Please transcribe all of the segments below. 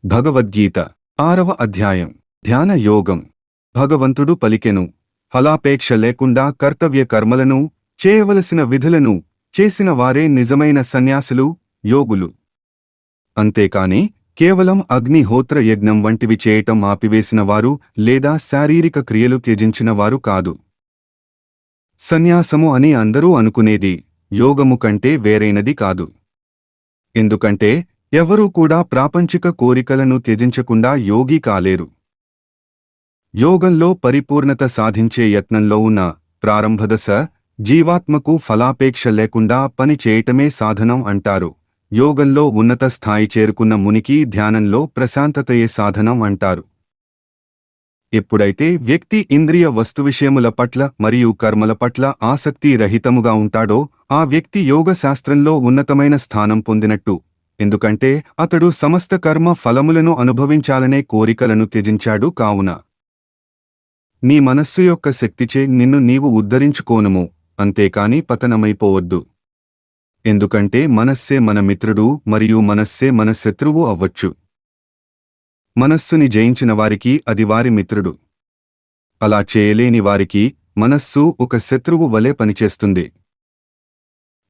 భగవద్గీత 6వ అధ్యాయం ధ్యాన యోగం. భగవంతుడు పలికెను, ఫలాపేక్ష లేకుండా కర్తవ్య కర్మలను, చేయవలసిన విధులను చేసిన వారే నిజమైన సన్యాసులు, యోగులు. అంతేకాని కేవలం అగ్నిహోత్ర యజ్ఞం వంటివి చేయటం ఆపివేసిన వారు లేదా శారీరక క్రియలు త్యజించిన వారు కాదు. సన్యాసము అని అందరూ అనుకునేది యోగము కంటే వేరైనది కాదు. ఎందుకంటే ఎవరూ కూడా ప్రాపంచిక కోరికలను త్యజించకుండా యోగి కాలేరు. యోగంలో పరిపూర్ణత సాధించే యత్నంలో ఉన్న ప్రారంభదశ జీవాత్మకు ఫలాపేక్ష లేకుండా పని చేయటమే సాధనం అంటారు. యోగంలో ఉన్నత స్థాయి చేరుకున్న మునికి ధ్యానంలో ప్రశాంతతయే సాధనం అంటారు. ఎప్పుడైతే వ్యక్తి ఇంద్రియ వస్తువిషయముల పట్ల మరియు కర్మల పట్ల ఆసక్తి రహితముగా ఉంటాడో ఆ వ్యక్తి యోగ శాస్త్రంలో ఉన్నతమైన స్థానం పొందినట్టు. ఎందుకంటే అతడు సమస్త కర్మ ఫలములను అనుభవించాలనే కోరికలను త్యజించాడు. కావున నీ మనస్సు యొక్క శక్తిచే నిన్ను నీవు ఉద్ధరించుకోనుము, అంతేకాని పతనమైపోవద్దు. ఎందుకంటే మనస్సే మన మిత్రుడు మరియు మనస్సే మన శత్రువు అవ్వచ్చు. మనస్సుని జయించిన వారికి అది వారి మిత్రుడు. అలా చేయలేని వారికి మనస్సు ఒక శత్రువు వలె పనిచేస్తుంది.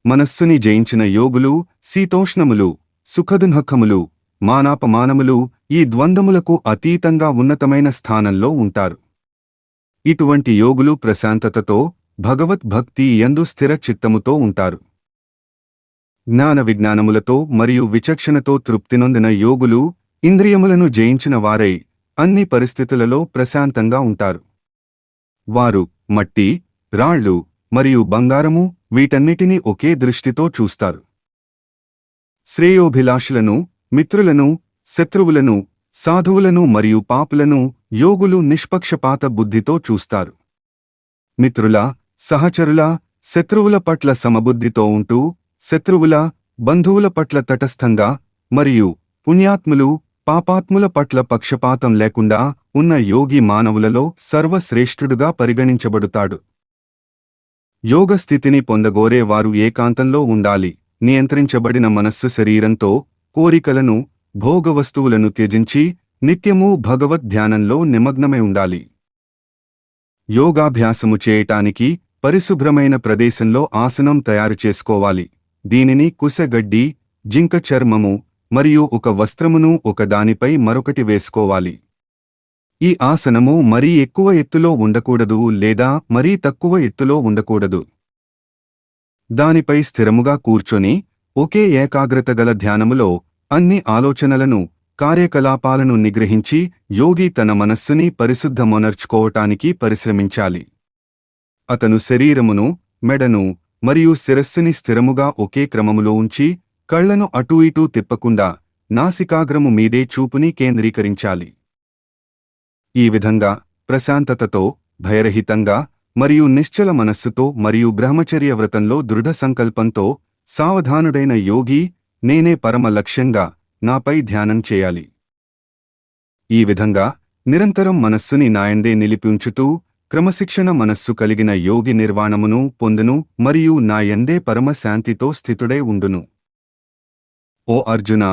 మనస్సుని జయించిన యోగులు శీతోష్ణములు, సుఖదుఃఖములు, మానాపమానములు ఈ ద్వంద్వములకు అతీతంగా ఉన్నతమైన స్థానంలో ఉంటారు. ఇటువంటి యోగులు ప్రశాంతతతో, భగవద్భక్తి యందు స్థిర చిత్తముతో ఉంటారు. జ్ఞాన విజ్ఞానములతో మరియు విచక్షణతో తృప్తినొందిన యోగులు ఇంద్రియములను జయించిన వారై అన్ని పరిస్థితులలో ప్రశాంతంగా ఉంటారు. వారు మట్టి, రాళ్ళు మరియు బంగారము వీటన్నిటినీ ఒకే దృష్టితో చూస్తారు. శ్రేయోభిలాషులను, మిత్రులను, శత్రువులను, సాధువులను మరియు పాపులను యోగులు నిష్పక్షపాత బుద్ధితో చూస్తారు. మిత్రుల, సహచరుల, శత్రువుల పట్ల సమబుద్ధితో ఉంటూ శత్రువుల, బంధువుల పట్ల తటస్థంగా మరియు పుణ్యాత్ములు, పాపాత్ముల పట్ల పక్షపాతం లేకుండా ఉన్న యోగి మానవులలో సర్వశ్రేష్ఠుడుగా పరిగణించబడుతాడు. యోగస్థితిని పొందగోరే వారు ఏకాంతంలో ఉండాలి. నియంత్రించబడిన మనస్సు శరీరంతో కోరికలను, భోగవస్తువులను త్యజించి నిత్యమూ భగవద్ ధ్యానంలో నిమగ్నమై ఉండాలి. యోగాభ్యాసము చేయటానికి పరిశుభ్రమైన ప్రదేశంలో ఆసనం తయారు చేసుకోవాలి. దీనిని కుశగడ్డి, జింక చర్మము మరియు ఒక వస్త్రమును ఒకదానిపై మరొకటి వేసుకోవాలి. ఈ ఆసనము మరీ ఎక్కువ ఎత్తులో ఉండకూడదు లేదా మరీ తక్కువ ఎత్తులో ఉండకూడదు. దానిపై స్థిరముగా కూర్చొని ఒకే ఏకాగ్రత గల ధ్యానములో అన్ని ఆలోచనలను, కార్యకలాపాలను నిగ్రహించి యోగి తన మనస్సుని పరిశుద్ధమొనర్చుకోవటానికి పరిశ్రమించాలి. అతను శరీరమును, మెడను మరియు శిరస్సుని స్థిరముగా ఒకే క్రమములో ఉంచి కళ్లను అటూ ఇటూ తిప్పకుండా నాసికాగ్రము మీదే చూపుని కేంద్రీకరించాలి. ఈ విధంగా ప్రశాంతతతో, భయరహితంగా మరియు నిశ్చల మనస్సుతో మరియు బ్రహ్మచర్య వ్రతంలో దృఢ సంకల్పంతో సావధానుడైన యోగి నేనే పరమ లక్ష్యంగా నాపై ధ్యానం చేయాలి. ఈ విధంగా నిరంతరం మనస్సుని నాయందే నిలిపించుతూ క్రమశిక్షణ మనస్సు కలిగిన యోగి నిర్వాణమును పొందును మరియు నాయందే పరమ శాంతితో స్థితుడై ఉండును. ఓ అర్జున,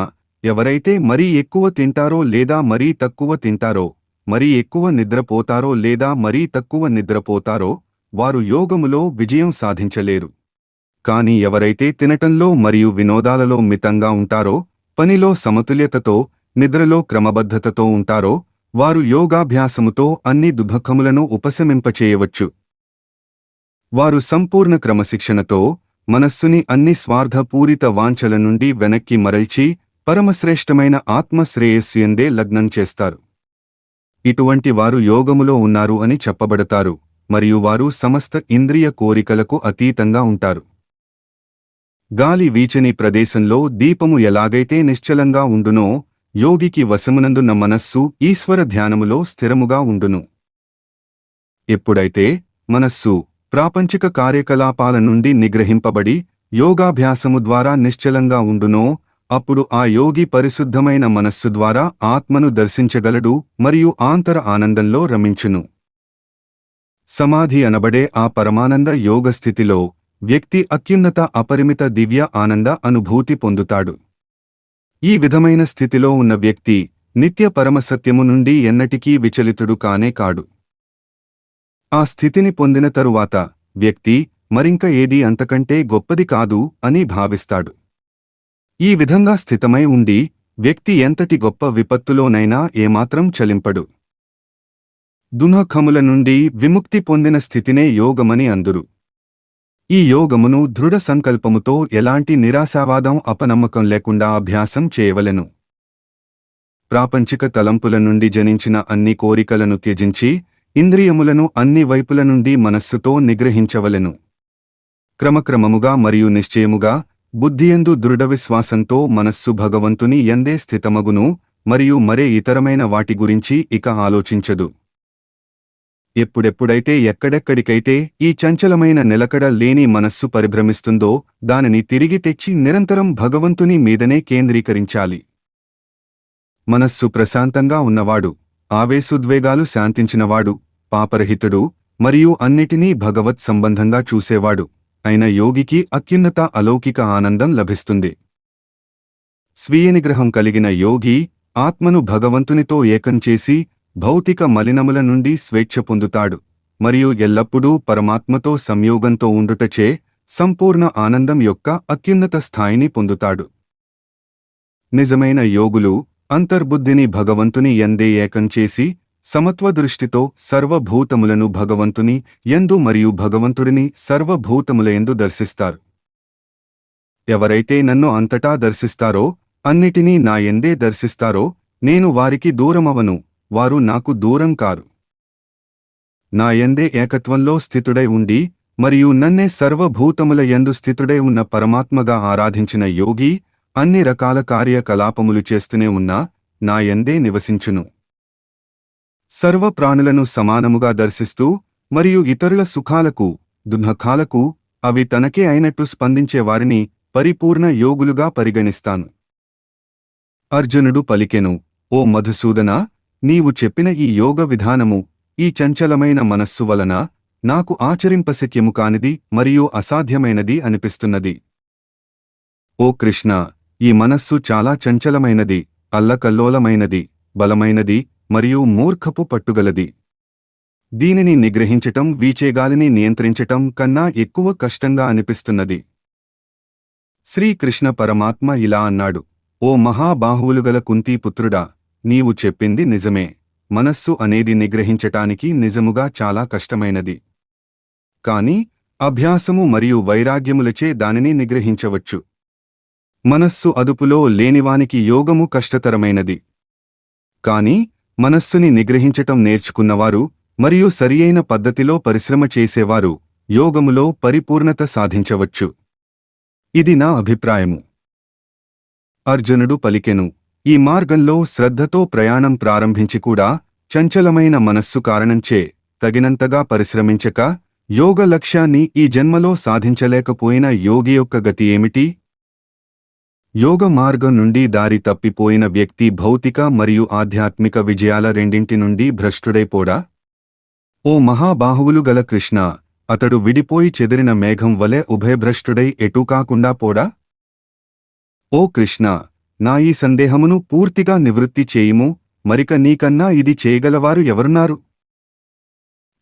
ఎవరైతే మరీ ఎక్కువ తింటారో లేదా మరీ తక్కువ తింటారో, మరీ ఎక్కువ నిద్రపోతారో లేదా మరీ తక్కువ నిద్రపోతారో వారు యోగములో విజయం సాధించలేరు. కాని ఎవరైతే తినటంలో మరియు వినోదాలలో మితంగా ఉంటారో, పనిలో సమతుల్యతతో, నిద్రలో క్రమబద్ధతతో ఉంటారో వారు యోగాభ్యాసముతో అన్ని దుఃఖములను ఉపశమింపచేయవచ్చు. వారు సంపూర్ణ క్రమశిక్షణతో మనస్సుని అన్ని స్వార్థపూరిత వాంఛల నుండి వెనక్కి మరల్చి పరమశ్రేష్టమైన ఆత్మశ్రేయస్సుయందే లగ్నం చేస్తారు. ఇటువంటి వారు యోగములో ఉన్నారు అని చెప్పబడతారు మరియు వారు సమస్త ఇంద్రియ కోరికలకు అతీతంగా ఉంటారు. గాలి వీచని ప్రదేశంలో దీపము ఎలాగైతే నిశ్చలంగా ఉండునో యోగికి వశమునందున్న మనస్సు ఈశ్వర ధ్యానములో స్థిరముగా ఉండును. ఎప్పుడైతే మనస్సు ప్రాపంచిక కార్యకలాపాల నుండి నిగ్రహింపబడి యోగాభ్యాసము ద్వారా నిశ్చలంగా ఉండునో అప్పుడు ఆ యోగి పరిశుద్ధమైన మనస్సు ద్వారా ఆత్మను దర్శించగలడు మరియు ఆంతర ఆనందంలో రమించును. సమాధి అనబడే ఆ పరమానంద యోగస్థితిలో వ్యక్తి అత్యున్నత అపరిమిత దివ్య ఆనంద అనుభూతి పొందుతాడు. ఈ విధమైన స్థితిలో ఉన్న వ్యక్తి నిత్య పరమసత్యము నుండి ఎన్నటికీ విచలితుడు కానే కాడు. ఆ స్థితిని పొందిన తరువాత వ్యక్తి మరింక ఏదీ అంతకంటే గొప్పది కాదు అని భావిస్తాడు. ఈ విధంగా స్థితమై ఉండి వ్యక్తి ఎంతటి గొప్ప విపత్తులోనైనా ఏమాత్రం చలింపడు. దుఃఖముల నుండి విముక్తి పొందిన స్థితినే యోగమని అందురు. ఈ యోగమును దృఢ సంకల్పముతో ఎలాంటి నిరాశావాదం అపనమ్మకం లేకుండా అభ్యాసం చేయవలెను. ప్రాపంచిక తలంపుల నుండి జనించిన అన్ని కోరికలను త్యజించి ఇంద్రియములను అన్ని వైపుల నుండి మనస్సుతో నిగ్రహించవలెను. క్రమక్రమముగా మరియు నిశ్చయముగా బుద్ధియందు దృఢవిశ్వాసంతో మనస్సు భగవంతుని యందే స్థితమగును మరియు మరే ఇతరమైన వాటి గురించి ఇక ఆలోచించదు. ఎప్పుడెప్పుడైతే ఎక్కడెక్కడికైతే ఈ చంచలమైన నిలకడ లేని మనస్సు పరిభ్రమిస్తుందో దానిని తిరిగి తెచ్చి నిరంతరం భగవంతుని మీదనే కేంద్రీకరించాలి. మనస్సు ప్రశాంతంగా ఉన్నవాడు, ఆవేశోద్వేగాలు శాంతించినవాడు, పాపరహితుడు మరియు అన్నిటినీ భగవత్ సంబంధంగా చూసేవాడు అయిన యోగికి అత్యున్నత అలౌకిక ఆనందం లభిస్తుంది. స్వీయ నిగ్రహం కలిగిన యోగి ఆత్మను భగవంతునితో ఏకం చేసి భౌతిక మలినముల నుండి స్వేచ్ఛ పొందుతాడు మరియు ఎల్లప్పుడూ పరమాత్మతో సంయోగంతో ఉండుటచే సంపూర్ణ ఆనందం యొక్క అత్యున్నత స్థాయిని పొందుతాడు. నిజమైన యోగులు అంతర్బుద్ధిని భగవంతుని యందే ఏకం చేసి సమత్వదృష్టితో సర్వభూతములను భగవంతుని యందు మరియు భగవంతుడిని సర్వభూతములయందు దర్శిస్తారు. ఎవరైతే నన్ను అంతటా దర్శిస్తారో, అన్నిటినీ నా యందే దర్శిస్తారో నేను వారికి దూరమవను, వారు నాకు దూరం కారు. నా యందే ఏకత్వంలో స్థితుడై ఉండి మరియు నన్నే సర్వభూతముల యందు స్థితుడై ఉన్న పరమాత్మగా ఆరాధించిన యోగి అన్ని రకాల కార్యకలాపములు చేస్తూనే ఉన్నా నా యందే నివసించును. సర్వ ప్రాణులను సమానముగా దర్శిస్తూ మరియు ఇతరుల సుఖాలకు దుఃఖాలకు అవి తనకే అయినట్టు స్పందించే వారిని పరిపూర్ణ యోగులుగా పరిగణిస్తాను. అర్జునుడు పలికెను, ఓ మధుసూదనా, నీవు చెప్పిన ఈ యోగ విధానము ఈ చంచలమైన మనస్సు వలన నాకు ఆచరింపశక్యము కానిది మరియు అసాధ్యమైనది అనిపిస్తున్నది. ఓ కృష్ణ, ఈ మనస్సు చాలా చంచలమైనది, అల్లకల్లోలమైనది, బలమైనది మరియు మూర్ఖపు పట్టుగలది. దీనిని నిగ్రహించటం వీచేగాలిని నియంత్రించటం కన్నా ఎక్కువ కష్టంగా అనిపిస్తున్నది. శ్రీకృష్ణ పరమాత్మ ఇలా అన్నాడు, ఓ మహాబాహువులుగల కుంతీపుత్రుడా, నీవు చెప్పింది నిజమే. మనస్సు అనేది నిగ్రహించటానికి నిజముగా చాలా కష్టమైనది. కాని అభ్యాసము మరియు వైరాగ్యములచే దానిని నిగ్రహించవచ్చు. మనస్సు అదుపులో లేనివానికి యోగము కష్టతరమైనది. కాని మనస్సుని నిగ్రహించటం నేర్చుకున్నవారు మరియు సరియైన పద్ధతిలో పరిశ్రమ చేసేవారు యోగములో పరిపూర్ణత సాధించవచ్చు. ఇది నా అభిప్రాయము. అర్జునుడు పలికెను, ఈ మార్గంలో శ్రద్ధతో ప్రయాణం ప్రారంభించి కూడా చంచలమైన మనస్సు కారణంచే తగినంతగా పరిశ్రమించక యోగ లక్ష్యాన్ని ఈ జన్మలో సాధించలేకపోయిన యోగి యొక్క గతి ఏమిటి? యోగ మార్గం నుండి దారి తప్పిపోయిన వ్యక్తి భౌతిక మరియు ఆధ్యాత్మిక విజయాల రెండింటి నుండి భ్రష్టుడైపోడా? ఓ మహాబాహువులు గల కృష్ణ, అతడు విడిపోయి చెదిరిన మేఘం వలె ఉభయభ్రష్టుడై ఎటూ కాకుండా పోడా? ఓ కృష్ణ, నా ఈ సందేహమును పూర్తిగా నివృత్తి చేయుము, మరిక నీకన్నా ఇది చేయగలవారు ఎవరున్నారు?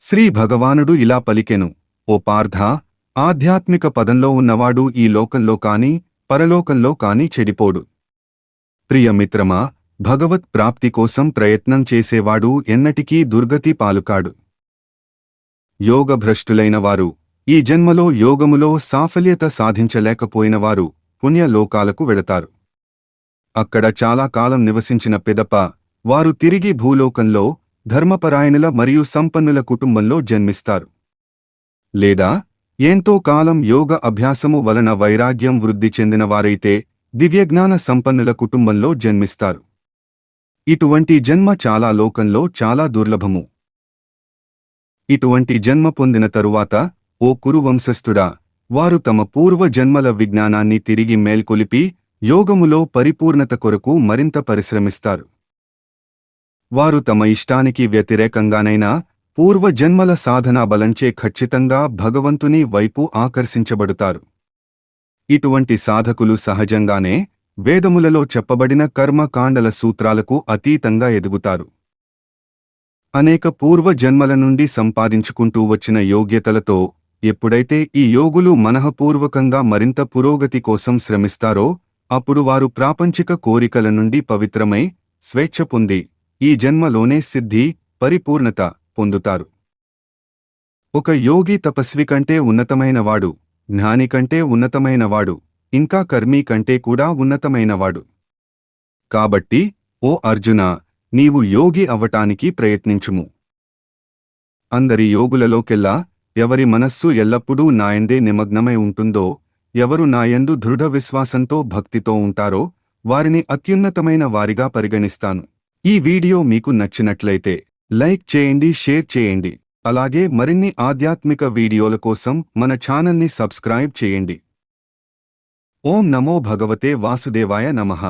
శ్రీ భగవానుడు ఇలా పలికెను, ఓ పార్థా, ఆధ్యాత్మిక పదంలో ఉన్నవాడు ఈ లోకంలో కాని పరలోకంలో కాని చెడిపోడు. ప్రియమిత్రమా, భగవత్ ప్రాప్తి కోసం ప్రయత్నం చేసేవాడు ఎన్నటికీ దుర్గతి పాలుకాడు. యోగభ్రష్టులైన వారు, ఈ జన్మలో యోగములో సాఫల్యత సాధించలేకపోయినవారు పుణ్యలోకాలకు వెడతారు. అక్కడ చాలా కాలం నివసించిన పిదప వారు తిరిగి భూలోకంలో ధర్మపరాయణుల మరియు సంపన్నుల కుటుంబంలో జన్మిస్తారు. లేదా ఎంతో కాలం యోగ అభ్యాసము వలన వైరాగ్యం వృద్ధి చెందినవారైతే దివ్యజ్ఞాన సంపన్నుల కుటుంబంలో జన్మిస్తారు. ఇటువంటి జన్మ చాలా లోకంలో చాలా దుర్లభము. ఇటువంటి జన్మ పొందిన తరువాత ఓ కురువంశస్థుడా, వారు తమ పూర్వ జన్మల విజ్ఞానాన్ని తిరిగి మేల్కొలిపి యోగములో పరిపూర్ణత కొరకు మరింత పరిశ్రమిస్తారు. వారు తమ ఇష్టానికి వ్యతిరేకంగానైనా పూర్వజన్మల సాధనా బలంచే ఖచ్చితంగా భగవంతుని వైపు ఆకర్షించబడుతారు. ఇటువంటి సాధకులు సహజంగానే వేదములలో చెప్పబడిన కర్మకాండల సూత్రాలకు అతీతంగా ఎదుగుతారు. అనేక పూర్వ జన్మల నుండి సంపాదించుకుంటూ వచ్చిన యోగ్యతలతో ఎప్పుడైతే ఈ యోగులు మనఃపూర్వకంగా మరింత పురోగతి కోసం శ్రమిస్తారో అప్పుడు వారు ప్రాపంచిక కోరికల నుండి పవిత్రమై స్వేచ్ఛ పొంది ఈ జన్మలోనే సిద్ధి, పరిపూర్ణత పొందుతారు. ఒక యోగి తపస్వి కంటే ఉన్నతమైనవాడు, జ్ఞాని కంటే ఉన్నతమైనవాడు, ఇంకా కర్మీ కంటే కూడా ఉన్నతమైనవాడు. కాబట్టి ఓ అర్జునా, నీవు యోగి అవ్వటానికి ప్రయత్నించుము. అందరి యోగులలోకెల్లా ఎవరి మనస్సు ఎల్లప్పుడూ నాయందే నిమగ్నమై ఉంటుందో, ఎవరు నాయందు దృఢ విశ్వాసంతో భక్తితో ఉంటారో వారిని అత్యున్నతమైన వారిగా పరిగణిస్తాను. ఈ వీడియో మీకు నచ్చినట్లయితే లైక్ చేయండి, షేర్ చేయండి. అలాగే మరిన్ని ఆధ్యాత్మిక వీడియోల కోసం మన ఛానల్ని సబ్స్క్రైబ్ చేయండి. ఓం నమో భగవతే వాసుదేవాయ నమః.